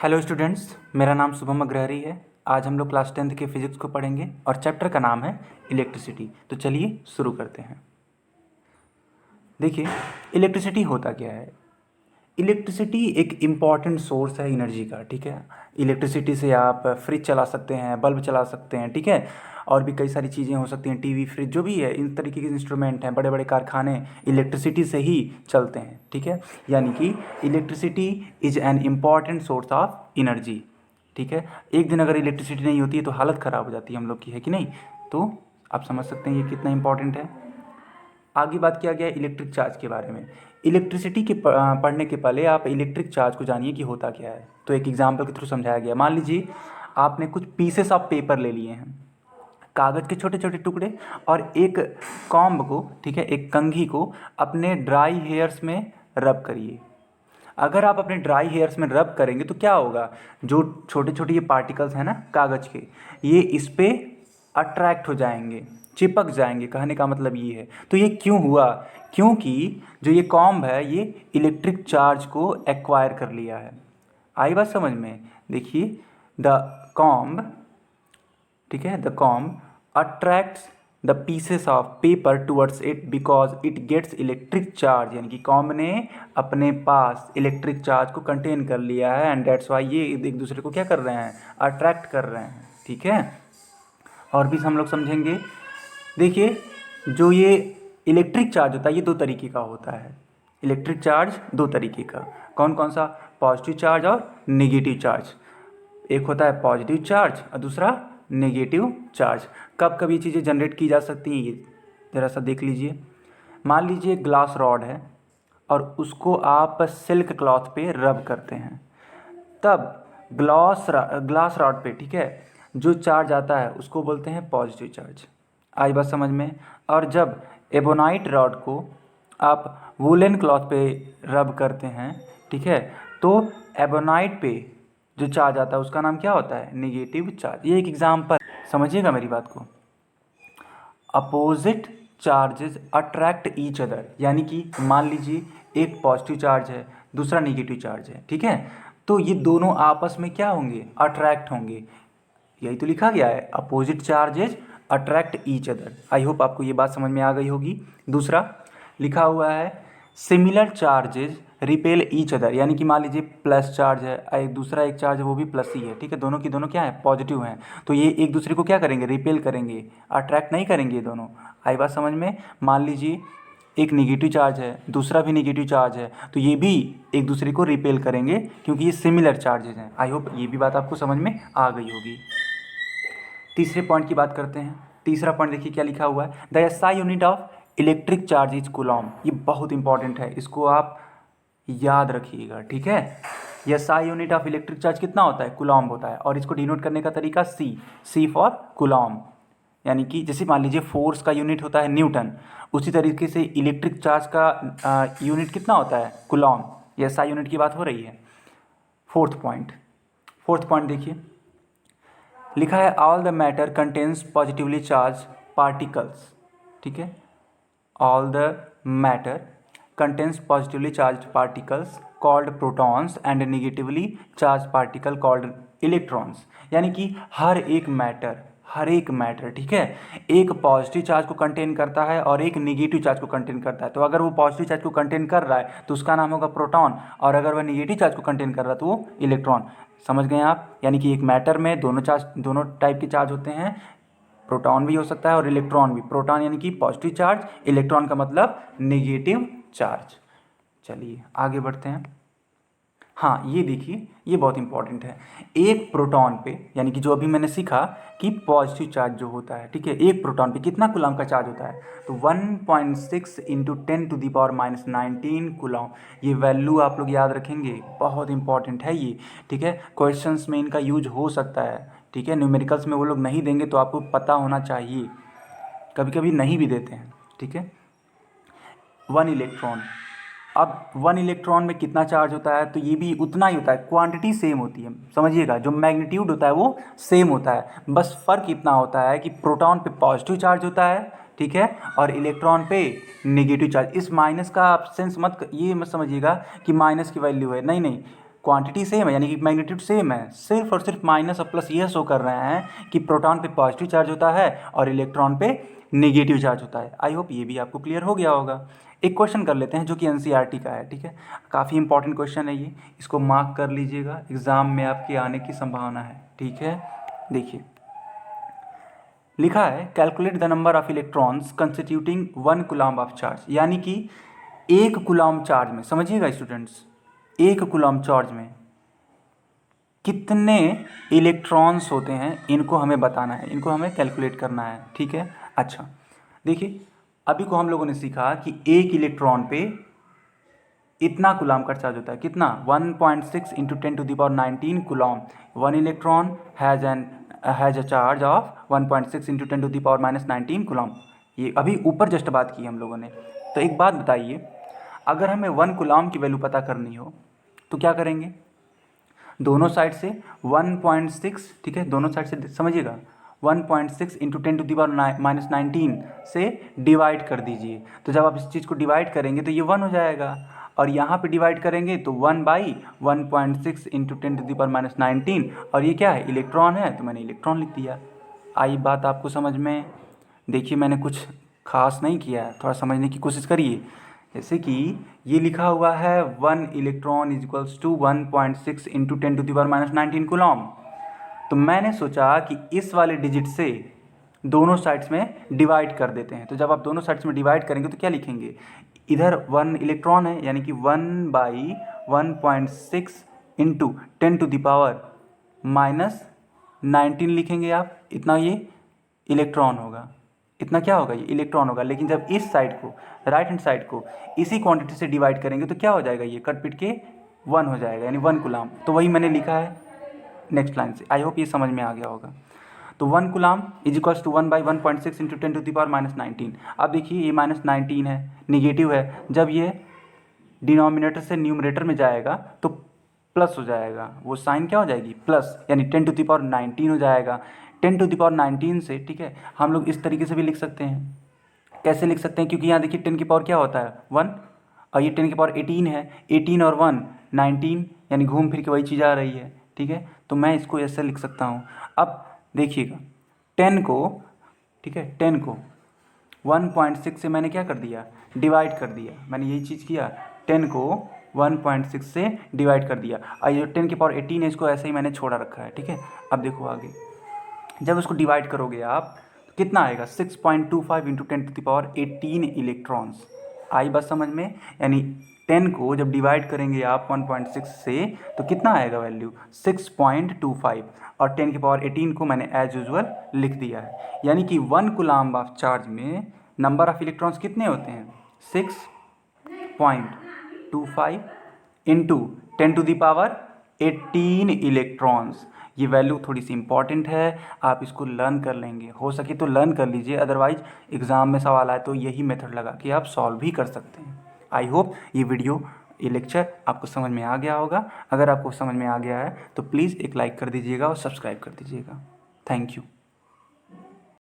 Hello students, मेरा नाम शुभम अग्रहरी है। आज हम लोग क्लास 10th के फिजिक्स को पढ़ेंगे और चैप्टर का नाम है इलेक्ट्रिसिटी। तो चलिए शुरू करते हैं। देखिए, इलेक्ट्रिसिटी होता क्या है। इलेक्ट्रिसिटी एक इम्पॉर्टेंट सोर्स है एनर्जी का, ठीक है। इलेक्ट्रिसिटी से आप फ्रिज चला सकते हैं, बल्ब चला सकते हैं, ठीक है। और भी कई सारी चीज़ें हो सकती हैं, टीवी, फ्रिज, जो भी है, इन तरीके के इंस्ट्रूमेंट हैं, बड़े बड़े कारखाने इलेक्ट्रिसिटी से ही चलते हैं, ठीक है। यानी कि electricity is an important source of energy, ठीक है। एक दिन अगर इलेक्ट्रिसिटी नहीं होती है तो हालत ख़राब हो जाती है हम लोग की, है कि नहीं। तो आप समझ सकते हैं ये कितना इंपॉर्टेंट है। आगे बात किया गया इलेक्ट्रिक चार्ज के बारे में। इलेक्ट्रिसिटी के पढ़ने के पहले आप इलेक्ट्रिक चार्ज को जानिए कि होता क्या है। तो एक एग्जाम्पल के थ्रू समझाया गया। मान लीजिए आपने कुछ पीसेस ऑफ पेपर ले लिए हैं, कागज़ के छोटे छोटे टुकड़े, और एक कॉम्ब को, ठीक है, एक कंघी को अपने ड्राई हेयर्स में रब करिए। अगर आप अपने ड्राई हेयर्स में रब करेंगे तो क्या होगा, जो छोटे छोटे ये पार्टिकल्स हैं ना कागज़ के, ये इस पर अट्रैक्ट हो जाएंगे, चिपक जाएंगे। कहने का मतलब ये है। तो ये क्यों हुआ? क्योंकि जो ये कॉम्ब है ये इलेक्ट्रिक चार्ज को एक्वायर कर लिया है। आई बात समझ में? देखिए, द कॉम्ब, ठीक है, the comb attracts the pieces of paper towards it because it gets electric charge. यानी कि कॉम्ब ने अपने पास इलेक्ट्रिक चार्ज को कंटेन कर लिया है, एंड डेट्स वाई ये एक दूसरे को क्या कर रहे हैं, अट्रैक्ट कर रहे हैं, ठीक है। और भी हम लोग समझेंगे। देखिए, जो ये इलेक्ट्रिक चार्ज होता है ये दो तरीके का होता है। इलेक्ट्रिक चार्ज दो तरीके का, कौन कौन सा? पॉजिटिव चार्ज और नेगेटिव चार्ज। एक होता है पॉजिटिव चार्ज और दूसरा नेगेटिव चार्ज। कब कब ये चीज़ें जनरेट की जा सकती हैं, ये ज़रा सा देख लीजिए। मान लीजिए ग्लास रॉड है और उसको आप सिल्क क्लॉथ पे रब करते हैं, तब ग्लास रॉड पे, ठीक है, जो चार्ज आता है उसको बोलते हैं पॉजिटिव चार्ज। आई बात समझ में? और जब एबोनाइट रॉड को आप वुलन क्लॉथ पे रब करते हैं, ठीक है, तो एबोनाइट पे जो चार्ज आता है उसका नाम क्या होता है? Negative charge. ये एक एग्जाम्पल, समझिएगा मेरी बात को। Opposite charges attract each other, यानी कि मान लीजिए एक पॉजिटिव चार्ज है, दूसरा नेगेटिव चार्ज है, ठीक है। तो ये दोनों आपस में क्या होंगे? अट्रैक्ट होंगे। यही तो लिखा गया है, opposite charges attract each other. I hope आपको ये बात समझ में आ गई होगी। दूसरा लिखा हुआ है similar charges repel each other, यानी कि मान लीजिए प्लस चार्ज है, एक दूसरा एक चार्ज है वो भी प्लस ही है, ठीक है, दोनों की दोनों क्या है? पॉजिटिव हैं। तो ये एक दूसरे को क्या करेंगे? रिपेल करेंगे, अट्रैक्ट नहीं करेंगे ये दोनों। आई बात समझ में? मान लीजिए एक निगेटिव चार्ज है, दूसरा भी निगेटिव चार्ज है, तो ये भी एक दूसरे को रिपेल करेंगे क्योंकि ये सिमिलर चार्जेस हैं। आई होप ये भी बात आपको समझ में आ गई होगी। तीसरे पॉइंट की बात करते हैं। तीसरा पॉइंट देखिए क्या लिखा हुआ है, the SI unit of electric charge is Coulomb. ये बहुत इंपॉर्टेंट है, इसको आप याद रखिएगा, ठीक है। SI unit of electric charge कितना होता है? कूलॉम होता है। और इसको डिनोट करने का तरीका सी फॉर कूलॉम। यानी कि जैसे मान लीजिए फोर्स का यूनिट होता है न्यूटन, उसी तरीके से इलेक्ट्रिक चार्ज का यूनिट कितना होता है? कूलॉम। ये एसआई यूनिट की बात हो रही है। फोर्थ पॉइंट देखिए, लिखा है all the matter contains positively charge particles, ठीक है। All the matter contains positively charge particles called protons and negatively charge particle called electrons. यानी कि हर एक मैटर, ठीक है, एक पॉजिटिव चार्ज को कंटेन करता है और एक नेगेटिव चार्ज को कंटेन करता है। तो अगर वो पॉजिटिव चार्ज को कंटेन कर रहा है तो उसका नाम होगा प्रोटॉन, और अगर वह नेगेटिव चार्ज को कंटेन कर रहा है तो वो इलेक्ट्रॉन। समझ गए आप? यानी कि एक मैटर में दोनों टाइप के चार्ज होते हैं, प्रोटॉन भी हो सकता है और इलेक्ट्रॉन भी। प्रोटॉन यानी कि पॉजिटिव चार्ज, इलेक्ट्रॉन का मतलब नेगेटिव चार्ज। चलिए आगे बढ़ते हैं। हाँ, ये देखिए, ये बहुत इंपॉर्टेंट है। एक प्रोटॉन पे, यानी कि जो अभी मैंने सीखा कि पॉजिटिव चार्ज जो होता है, ठीक है, एक प्रोटॉन पे कितना कूलम का चार्ज होता है? तो 1.6 इंटू 10⁻⁹ कूलम। ये वैल्यू आप लोग याद रखेंगे, बहुत इंपॉर्टेंट है ये, ठीक है। क्वेश्चंस में इनका यूज हो सकता है, ठीक है। न्यूमेरिकल्स में वो लोग नहीं देंगे तो आपको पता होना चाहिए, कभी कभी नहीं भी देते हैं, ठीक है। 1 इलेक्ट्रॉन, अब 1 इलेक्ट्रॉन में कितना चार्ज होता है? तो ये भी उतना ही होता है, क्वांटिटी सेम होती है, समझिएगा। जो मैग्नीट्यूड होता है वो सेम होता है, बस फ़र्क इतना होता है कि प्रोटॉन पे पॉजिटिव चार्ज होता है, ठीक है, और इलेक्ट्रॉन पे नेगेटिव चार्ज। इस माइनस का आप सेंस ये मत समझिएगा कि माइनस की वैल्यू है, नहीं नहीं, क्वांटिटी सेम है यानी कि मैग्नीट्यूड सेम है, सिर्फ और सिर्फ माइनस और प्लस ये शो कर रहे हैं कि प्रोटॉन पे पॉजिटिव चार्ज होता है और इलेक्ट्रॉन पे नेगेटिव चार्ज होता है। आई होप ये भी आपको क्लियर हो गया होगा। एक क्वेश्चन कर लेते हैं जो कि एनसीईआरटी का है, ठीक है, काफ़ी इंपॉर्टेंट क्वेश्चन है ये, इसको मार्क कर लीजिएगा, एग्ज़ाम में आपके आने की संभावना है, ठीक है। देखिए लिखा है calculate the number of electrons constituting 1 coulomb of charge, यानी कि 1 कूलम्ब चार्ज में, समझिएगा स्टूडेंट्स, 1 कूलम्ब चार्ज में कितने इलेक्ट्रॉन्स होते हैं, इनको हमें बताना है, इनको हमें कैलकुलेट करना है, ठीक है। अच्छा देखिए अभी को हम लोगों ने सीखा कि एक इलेक्ट्रॉन पे इतना कूलम्ब का चार्ज होता है, कितना 1.6 into 10⁻19 coulomb. 1 electron has a charge of 1.6 into 10⁻19 coulomb. ये अभी ऊपर जस्ट बात की हम लोगों ने। तो एक बात बताइए, अगर हमें 1 कूलम्ब की वैल्यू पता करनी हो तो क्या करेंगे, दोनों साइड से 1.6, ठीक है, दोनों साइड से समझिएगा 1.6 इंटू 10⁻19 से डिवाइड कर दीजिए। तो जब आप इस चीज़ को डिवाइड करेंगे तो ये 1 हो जाएगा, और यहाँ पे डिवाइड करेंगे तो 1/1.6 इंटू 10⁻19, और ये क्या है, इलेक्ट्रॉन है, तो मैंने इलेक्ट्रॉन लिख दिया। आई बात आपको समझ में? देखिए मैंने कुछ खास नहीं किया है, थोड़ा समझने की कोशिश करिए। जैसे कि ये लिखा हुआ है 1 electron is equals to 1.6 into 10⁻19 coulomb. तो मैंने सोचा कि इस वाले डिजिट से दोनों साइड्स में डिवाइड कर देते हैं। तो जब आप दोनों साइड्स में डिवाइड करेंगे तो क्या लिखेंगे, इधर 1 इलेक्ट्रॉन है यानी कि 1/1.6 इंटू 10⁻19 लिखेंगे आप, इतना ये इलेक्ट्रॉन होगा, इतना क्या होगा, ये इलेक्ट्रॉन होगा। लेकिन जब इस साइड को, राइट हैंड साइड को इसी क्वांटिटी से डिवाइड करेंगे तो क्या हो जाएगा, ये कट पिट के 1 हो जाएगा, यानी 1 कूलम्ब। तो वही मैंने लिखा है नेक्स्ट लाइन से। आई होप ये समझ में आ गया होगा। तो 1 coulomb is equals to 1/1.6 into 10⁻19। अब देखिए ये -19 है, निगेटिव है, जब ये डिनोमिनेटर से न्यूमरेटर में जाएगा तो प्लस हो जाएगा, वो साइन क्या हो जाएगी, प्लस, यानी 10⁻19 हो जाएगा। 10⁻19 से, ठीक है, हम लोग इस तरीके से भी लिख सकते हैं। कैसे लिख सकते हैं, क्योंकि यहाँ देखिए 10 की पावर क्या होता है 1, और ये 10 की पावर 18 है, 18 और 1 19, यानी घूम फिर के वही चीज़ आ रही है, ठीक है। तो मैं इसको ऐसे लिख सकता हूँ। अब देखिएगा 10 को, ठीक है, 10 को 1.6 से मैंने क्या कर दिया, डिवाइड कर दिया, मैंने यही चीज़ किया, 10 को 1.6 से डिवाइड कर दिया। और ये 10 की पावर 18 है, इसको ऐसे ही मैंने छोड़ा रखा है, ठीक है। अब देखो आगे, जब उसको डिवाइड करोगे आप तो कितना आएगा, 6.25 इंटू 10⁻18 इलेक्ट्रॉन्स। आई बात समझ में? यानी 10 को जब डिवाइड करेंगे आप 1.6 से तो कितना आएगा वैल्यू, 6.25, और 10 की पावर 18 को मैंने एज यूजुअल लिख दिया है। यानी कि 1 कूलम्ब ऑफ चार्ज में नंबर ऑफ इलेक्ट्रॉन्स कितने होते हैं, 6.25 इंटू 10⁻18 इलेक्ट्रॉन्स। ये वैल्यू थोड़ी सी इंपॉर्टेंट है, आप इसको लर्न कर लेंगे, हो सके तो लर्न कर लीजिए, अदरवाइज एग्ज़ाम में सवाल आए तो यही मेथड लगा कि आप सॉल्व भी कर सकते हैं। आई होप ये वीडियो, ये लेक्चर आपको समझ में आ गया होगा। अगर आपको समझ में आ गया है तो प्लीज़ एक लाइक कर दीजिएगा और सब्सक्राइब कर दीजिएगा। Thank you.